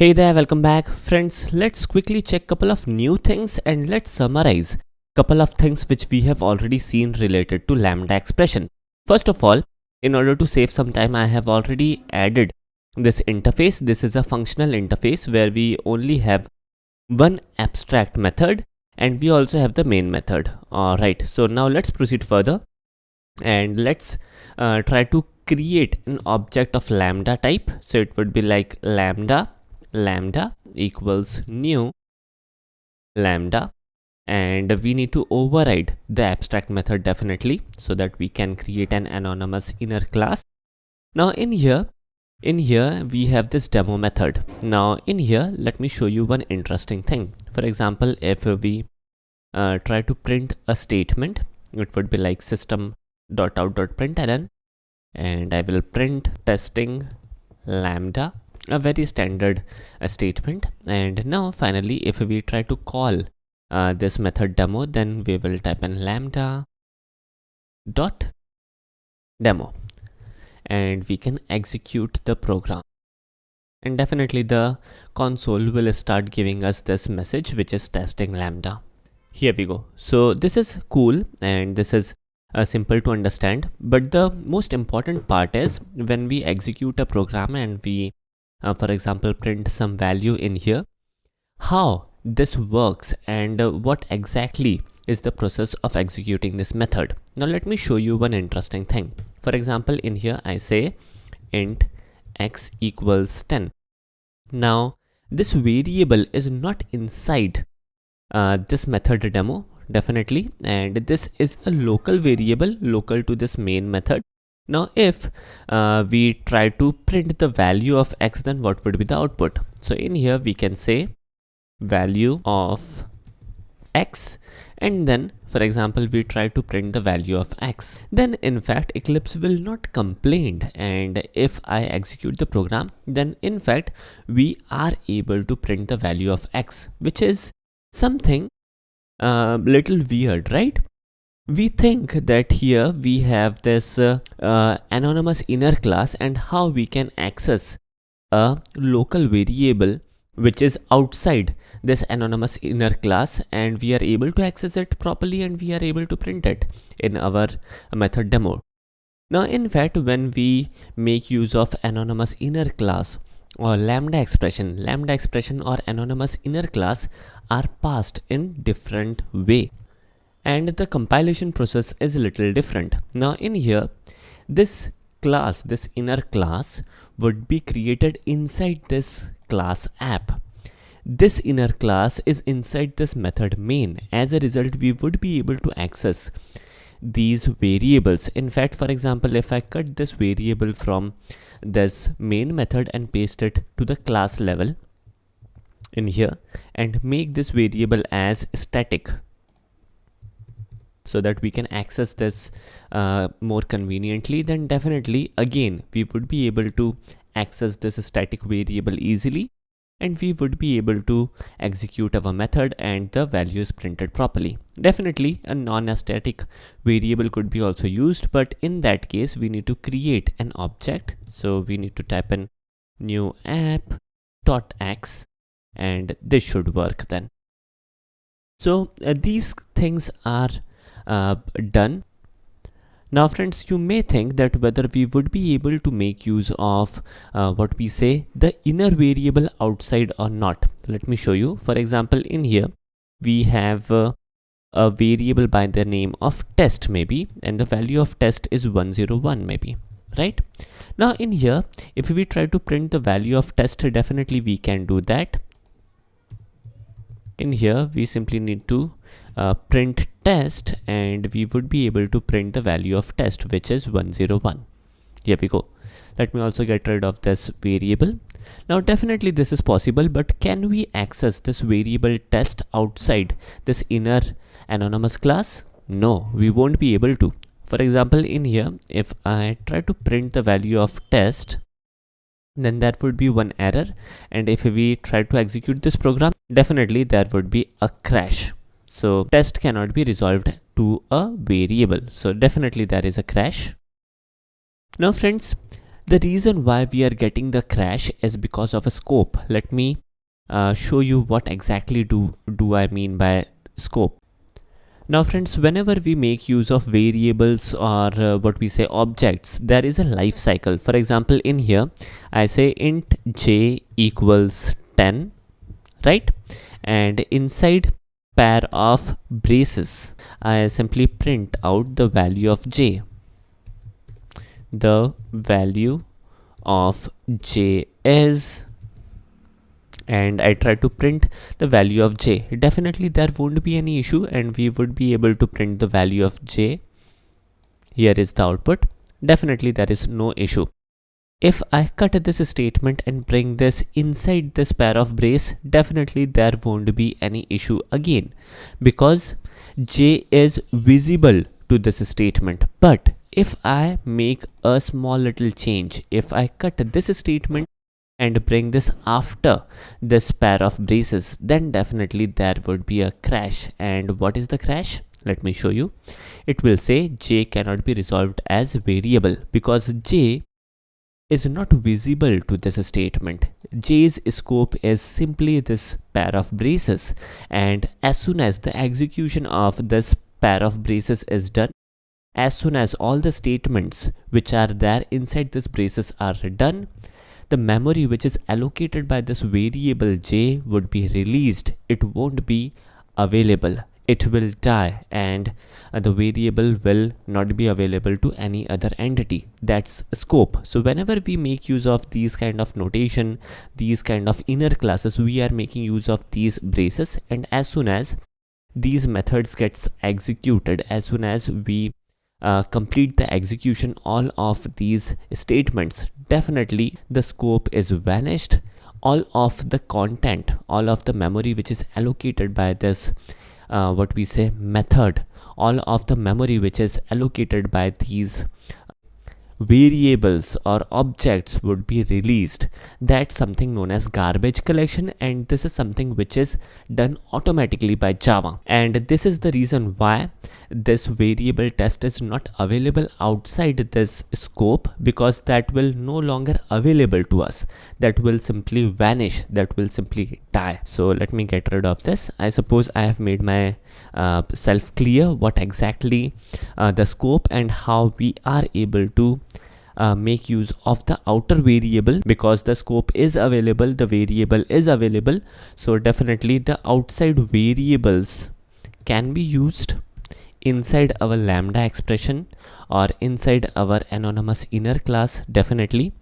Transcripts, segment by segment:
Hey there, welcome back. Friends, let's quickly check couple of new things and let's summarize couple of things which we have already seen related to lambda expression. First of all, in order to save some time, I have already added this interface. This is a functional interface where we only have one abstract method and we also have the main method. Alright, so now let's proceed further and let's try to create an object of lambda type. So it would be like lambda equals new lambda, and we need to override the abstract method definitely so that we can create an anonymous inner class. Now in here we have this demo method. Now in here, let me show you one interesting thing. For example, if we try to print a statement, it would be like system.out.println, and I will print testing lambda, a very standard statement. And now finally, if we try to call this method demo, then we will type in lambda dot demo and we can execute the program, and definitely the console will start giving us this message which is testing lambda. Here we go. So this is cool and this is simple to understand, but the most important part is when we execute a program and we for example print some value in here, how this works and what exactly is the process of executing this method. Now let me show you one interesting thing. For example, in here I say int x equals 10. Now this variable is not inside this method demo definitely, and this is a local variable local to this main method. Now if we try to print the value of x, then what would be the output? So in here we can say value of x, and then for example we try to print the value of x, then in fact Eclipse will not complain, and if I execute the program, then in fact we are able to print the value of x, which is something little weird, right? We think that here we have this anonymous inner class and how we can access a local variable which is outside this anonymous inner class, and we are able to access it properly and we are able to print it in our method demo. Now in fact, when we make use of anonymous inner class or lambda expression or anonymous inner class are passed in different way, and the compilation process is a little different. Now in here, this class, this inner class would be created inside this class app. This inner class is inside this method main. As a result, we would be able to access these variables. In fact, for example, if I cut this variable from this main method and paste it to the class level in here and make this variable as static, so that we can access this more conveniently, then definitely again we would be able to access this static variable easily, and we would be able to execute our method and the value is printed properly. Definitely a non-static variable could be also used, but in that case we need to create an object. So we need to type in new app.x and this should work then. So these things are done. Now friends, you may think that whether we would be able to make use of what we say the inner variable outside or not. Let me show you. For example, in here we have a variable by the name of test maybe, and the value of test is 101 maybe, right? Now in here, if we try to print the value of test, definitely we can do that. In here we simply need to print test, and we would be able to print the value of test, which is 101. Here we go. Let me also get rid of this variable. Now definitely this is possible, but can we access this variable test outside this inner anonymous class? No, we won't be able to. For example, in here, if I try to print the value of test, then there would be one error, and if we try to execute this program, definitely there would be a crash. So test cannot be resolved to a variable, so definitely there is a crash. Now friends, The reason why we are getting the crash is because of a scope. Let me show you what exactly do I mean by scope. Now friends, whenever we make use of variables or what we say objects, there is a life cycle. For example, in here I say int j equals 10, right? And inside pair of braces, I simply print out the value of j. The value of j is, and I try to print the value of j. Definitely there won't be any issue and we would be able to print the value of j. Here is the output. Definitely there is no issue. If I cut this statement and bring this inside this pair of brace, definitely there won't be any issue again, because j is visible to this statement. But if I make a small little change, if I cut this statement and bring this after this pair of braces, then definitely there would be a crash. And what is the crash? Let me show you. It will say j cannot be resolved as variable because j is not visible to this statement. J's scope is simply this pair of braces, and as soon as the execution of this pair of braces is done, as soon as all the statements which are there inside this braces are done, the memory which is allocated by this variable j would be released. It won't be available. It will die, and the variable will not be available to any other entity. That's scope. So whenever we make use of these kind of notation, these kind of inner classes, we are making use of these braces, and as soon as these methods gets executed, as soon as we complete the execution all of these statements, definitely the scope is vanished. All of the content, all of the memory which is allocated by this what we say method, all of the memory which is allocated by these variables or objects would be released. That's something known as garbage collection, and this is something which is done automatically by Java. And this is the reason why this variable test is not available outside this scope, because that will no longer available to us. That will simply vanish, that will simply die. So let me get rid of this. I suppose I have made my self clear what exactly the scope and how we are able to make use of the outer variable, because the scope is available, the variable is available. So definitely the outside variables can be used inside our lambda expression or inside our anonymous inner class, definitely.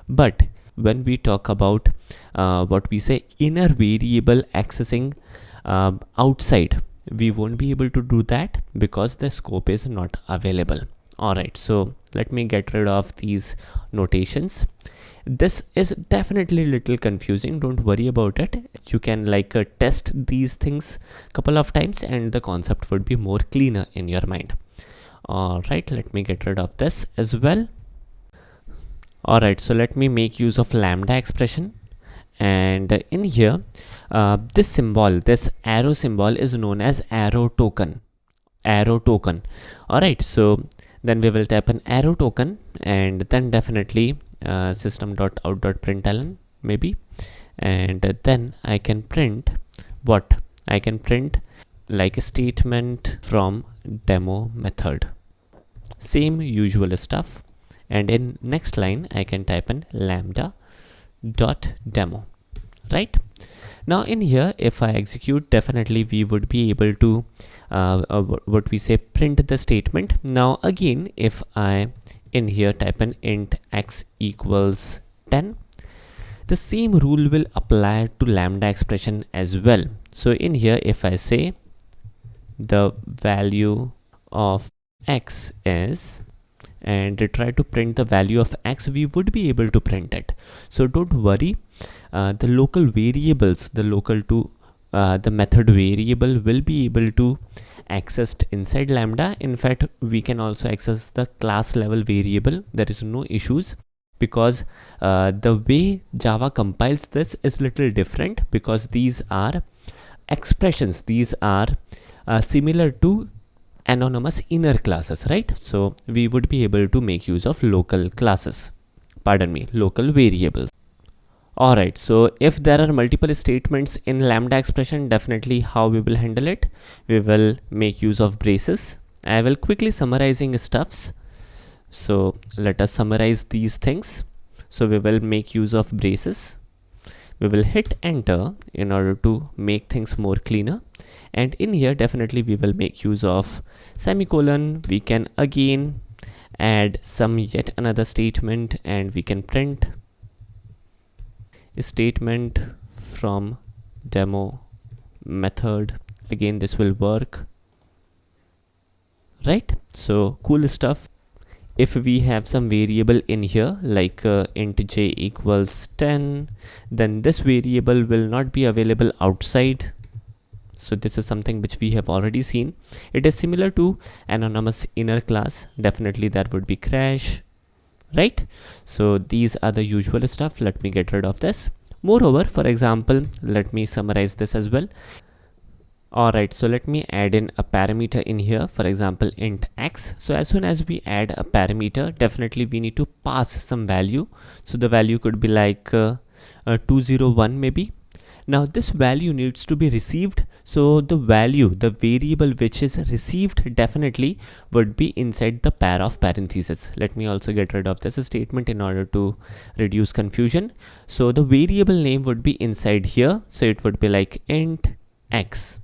But when we talk about what we say inner variable accessing outside, we won't be able to do that because the scope is not available. Alright, so let me get rid of these notations. This is definitely a little confusing, don't worry about it. You can test these things couple of times and the concept would be more cleaner in your mind. Alright, let me get rid of this as well. Alright, so let me make use of lambda expression, and in here this symbol, this arrow symbol is known as arrow token. Alright, so then we will type an arrow token, and then definitely system.out.println maybe, and then I can print what? I can print like a statement from demo method, same usual stuff. And in next line I can type in lambda dot demo, right? Now in here, if I execute, definitely we would be able to what we say print the statement. Now again, if I in here type an int x equals 10, the same rule will apply to lambda expression as well. So in here, if I say the value of x is, and try to print the value of x, we would be able to print it. So don't worry, the local variables, the local to the method variable will be able to accessed inside lambda. In fact, we can also access the class level variable. There is no issues, because the way Java compiles this is little different, because these are expressions, these are similar to anonymous inner classes, right? So we would be able to make use of local classes. local variables. Alright, so if there are multiple statements in lambda expression, definitely how we will handle it, we will make use of braces. I will quickly summarizing stuffs. So let us summarize these things. So we will make use of braces. We will hit enter in order to make things more cleaner. And in here, definitely we will make use of semicolon. We can again add some yet another statement, and we can print a statement from demo method. Again, this will work, right? So cool stuff. If we have some variable in here like int j equals 10, then this variable will not be available outside. So this is something which we have already seen. It is similar to anonymous inner class. Definitely that would be crash, right? So these are the usual stuff. Let me get rid of this. Moreover, for example, let me summarize this as well. Alright, so let me add in a parameter in here, for example int x. So as soon as we add a parameter, definitely we need to pass some value. So the value could be like 201 maybe. Now this value needs to be received. So the value, the variable which is received, definitely would be inside the pair of parentheses. Let me also get rid of this statement in order to reduce confusion. So the variable name would be inside here. So it would be like int x.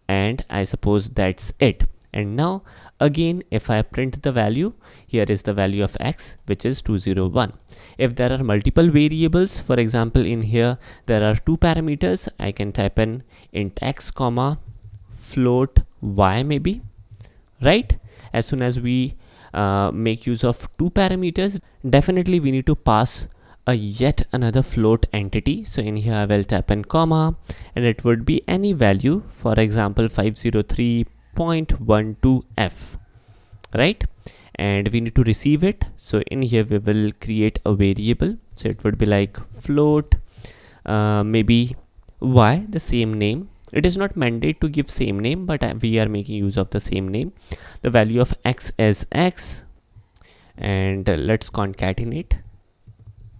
And I suppose that's it. And now again, if I print the value, here is the value of x, which is 201. If there are multiple variables, for example in here there are two parameters, I can type in int x comma float y maybe, right? As soon as we make use of two parameters, definitely we need to pass a yet another float entity. So in here I will type in comma, and it would be any value, for example 503.12f, right? And we need to receive it. So in here we will create a variable. So it would be like float maybe y, the same name. It is not mandate to give same name, but we are making use of the same name. The value of x is x, and let's concatenate.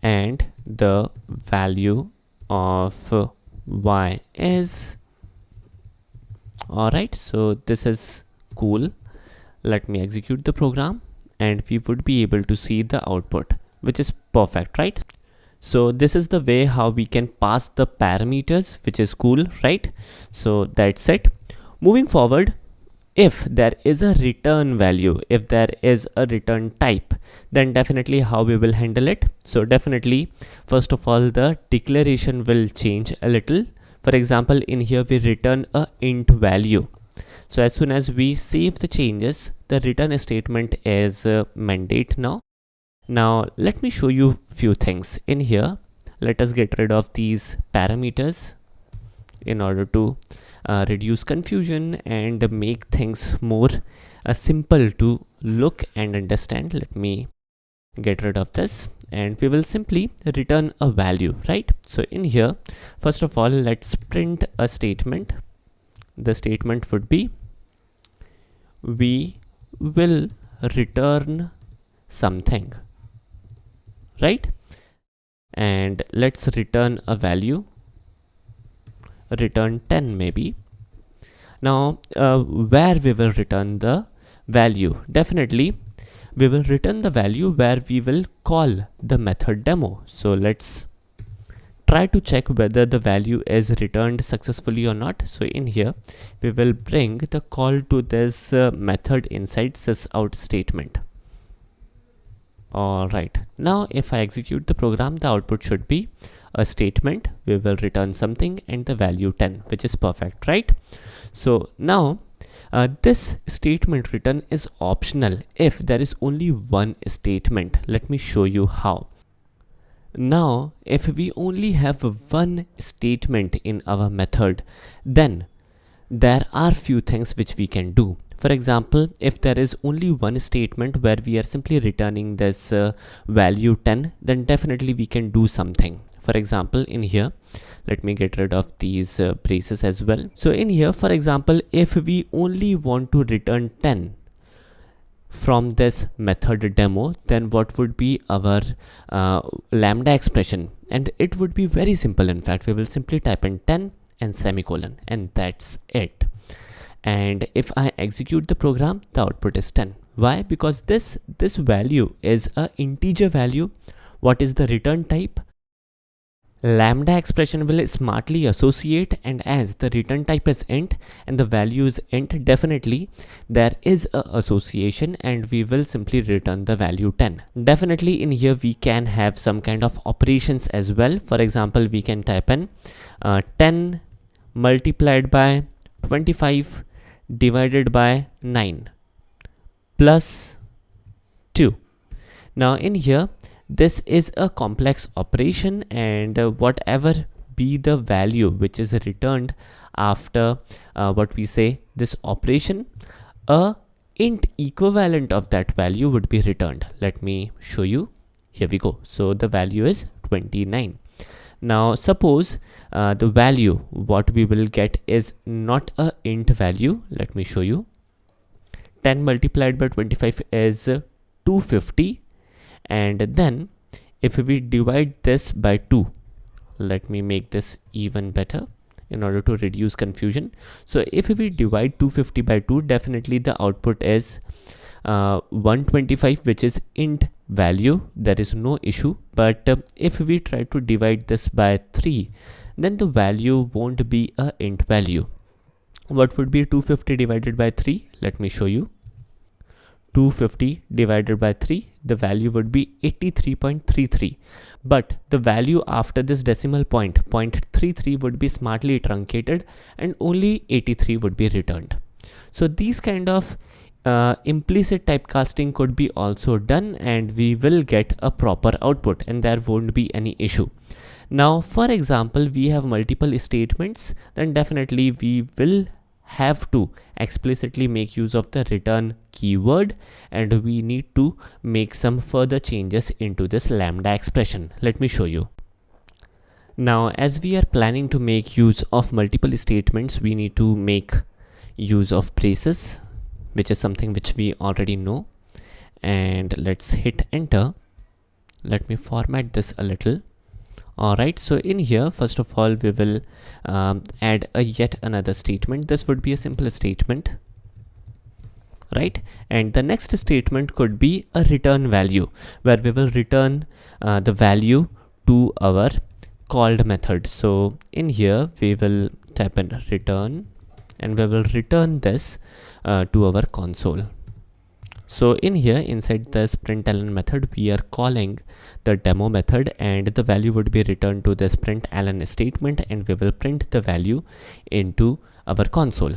And the value of y is, alright, so this is cool. Let me execute the program, and we would be able to see the output, which is perfect, right? So this is the way how we can pass the parameters, which is cool, right? So that's it. Moving forward, if there is a return value, if there is a return type, then definitely how we will handle it. So definitely, first of all, the declaration will change a little. For example, in here we return a int value. So as soon as we save the changes, the return statement is mandate now. Now let me show you few things in here. Let us get rid of these parameters in order to reduce confusion and make things more simple to look and understand. Let me get rid of this, and we will simply return a value, right? So in here, first of all, let's print a statement. The statement would be, we will return something, right? And let's return a value, return 10 maybe. Now where we will return the value, definitely we will return the value where we will call the method demo. So let's try to check whether the value is returned successfully or not. So in here we will bring the call to this method inside sysout statement. Alright, now if I execute the program, the output should be a statement. We will return something and the value 10, which is perfect, right? So now this statement return is optional if there is only one statement. Let me show you how. Now if we only have one statement in our method, then there are few things which we can do. For example, if there is only one statement where we are simply returning this value 10, then definitely we can do something. For example, in here, let me get rid of these braces as well. So in here, for example, if we only want to return 10, from this method demo, then what would be our lambda expression? And it would be very simple. In fact, we will simply type in 10 and semicolon, and that's it. And if I execute the program, the output is 10. Why? Because this value is a integer value. What is the return type? Lambda expression will smartly associate, and as the return type is int and the value is int, definitely there is a association, and we will simply return the value 10. Definitely in here we can have some kind of operations as well. For example, we can type in 10 multiplied by 25 divided by 9 plus 2. Now in here, this is a complex operation, and whatever be the value which is returned after what we say this operation, a int equivalent of that value would be returned. Let me show you. Here we go. So the value is 29. Now suppose the value what we will get is not a int value. Let me show you. 10 multiplied by 25 is 250, and then if we divide this by 2, let me make this even better in order to reduce confusion. So if we divide 250 by 2, definitely the output is 125, which is int value. There is no issue. But if we try to divide this by 3, then the value won't be a int value. What would be 250 divided by 3? Let me show you. 250 divided by 3, the value would be 83.33, but the value after this decimal point 0.33 would be smartly truncated, and only 83 would be returned. So these kind of implicit typecasting could be also done, and we will get a proper output, and there won't be any issue. Now for example, we have multiple statements, then definitely we will have to explicitly make use of the return keyword, and we need to make some further changes into this lambda expression. Let me show you. Now as we are planning to make use of multiple statements, we need to make use of braces, which is something which we already know, and let's hit enter. Let me format this a little. Alright, so in here, first of all, we will add a yet another statement. This would be a simple statement, right? And the next statement could be a return value, where we will return the value to our called method. So in here, we will type in return, and we will return this to our console. So in here, inside this println method, we are calling the demo method, and the value would be returned to this println statement, and we will print the value into our console.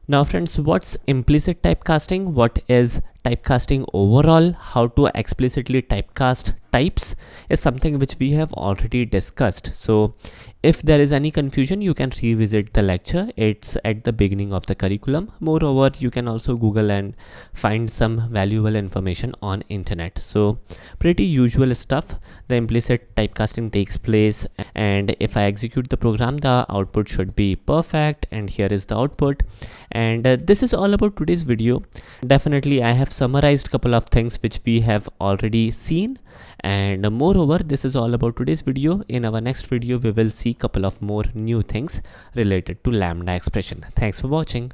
Now friends, what's implicit typecasting? What is typecasting overall? How to explicitly typecast types is something which we have already discussed. So if there is any confusion, you can revisit the lecture. It's at the beginning of the curriculum. Moreover, you can also Google and find some valuable information on internet. So pretty usual stuff. The implicit typecasting takes place, and if I execute the program, the output should be perfect, and here is the output. And this is all about today's video. Definitely I have summarized a couple of things which we have already seen, and moreover, this is all about today's video. In our next video, we will see a couple of more new things related to lambda expression. Thanks for watching.